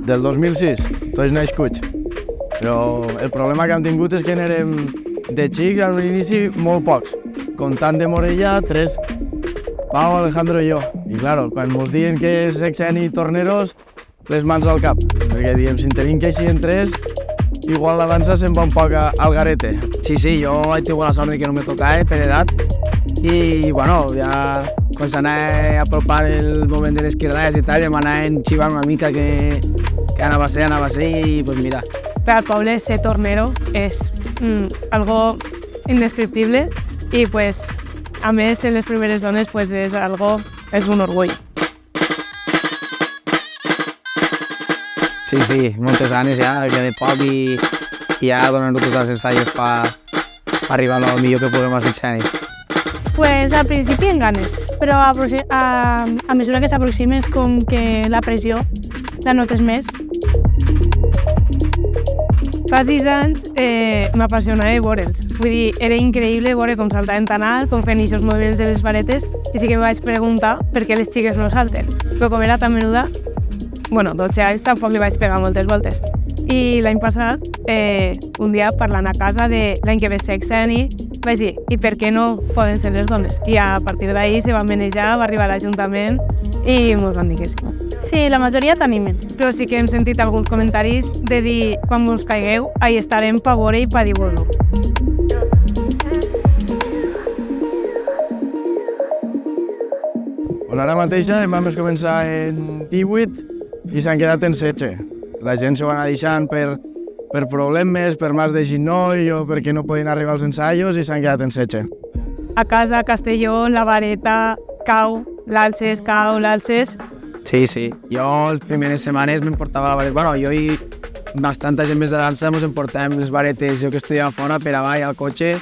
Del 2006, tots nascuts. Però el problema que hem tingut és que n'érem de xics a l'inici molt pocs. Comptant de Morella, 3. Pau, Alejandro i jo. I claro, quan ens diuen que és Sexeni i Torneros, les mans al cap. Perquè diem, si en tenim que així en 3, igual la dansa se'n va un poc al garete. Sí, jo vaig tenir la sort de que no me tocava per edat. I bueno, ja quan s'anava apropant el moment de les quirades i tal, em anaven xivant una mica que anava a ser i pues mira. Para el poble ser tornero es algo indescriptible y pues a més en les primeres dones pues és un orgull. Sí, moltes ganes ja, que de poc i ja donar-ho tots els ensaios per arribar al millor que puguem a Sexeni. Pues al principi en ganes, però a mesura que s'aproximes com que la pressió la notes més. Fa 6 anys m'apassionava veure'ls. Vull dir, era increïble veure com saltaven tan alt, com feien aquests moviments de les varetes, i sí que em vaig preguntar per què les xiques no salten. Però com era tan menuda, 12 anys tampoc li vaig pegar moltes voltes. I l'any passat, un dia parlant a casa de l'any que ve Sexeni, vaig dir, i per què no poden ser les dones? I a partir d'ahir se va manejar, va arribar a l'Ajuntament i mos van dir que sí. Sí, la majoria t'animen, però sí que hem sentit alguns comentaris de dir, quan mos caigueu, ahí estarem pa veure i pa dir-vos-ho. Ara mateix vam començar en 18 i s'han quedat en 16. La gent s'ho va anar deixant per problemes, per mas de ginoll o perquè no podien arribar als ensaios i s'han quedat en 16. A casa, a Castelló, la vareta, cau, l'alces, cau, l'alces. Sí. Jo les primeres setmanes m'emportava la vareta. Bueno, jo i bastanta gent més de dansa ens emportàvem les varetes, jo que estudiava fora, per avall al cotxe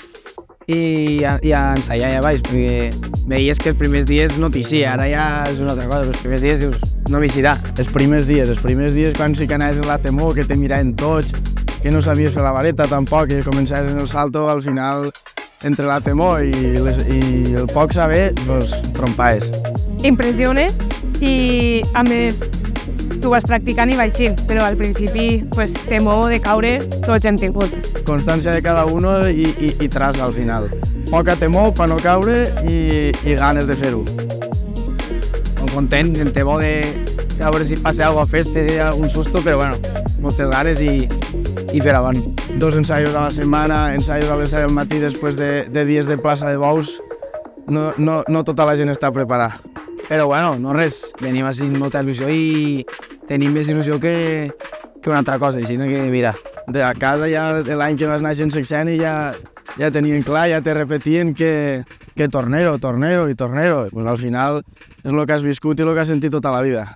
i a ensaiar ja baix, perquè veies que els primers dies no t'ixia, ara ja és una altra cosa, els primers dies dius, no m'ixirà. Els primers dies quan sí que anaves en la temor, que te miraven tots, que no sabies fer la vareta tampoc, que començaves en el salto, al final, entre la temor i el poc saber, doncs trompaves. Impressiona i, a més, tu vas practicant i baixint, però al principi, temor de caure, tots hem tingut. Constància de cada uno i traç al final. Poca temor per no caure i ganes de fer-ho. Molt content, en temor de veure si passa alguna cosa a festes, un susto, però bueno, moltes ganes i per avant. 2 ensaios a la setmana, ensaios a les 7 del matí després de dies de plaça de bous. No tota la gent està preparada. Però bueno, no res, venim així amb molta il·lusió i tenim més il·lusió que una altra cosa, així que mira. A casa ja de l'any que vas néixer en Sexeni ja tenien clar, ja te repetien que tornero. Pues al final és el que has viscut i el que has sentit tota la vida.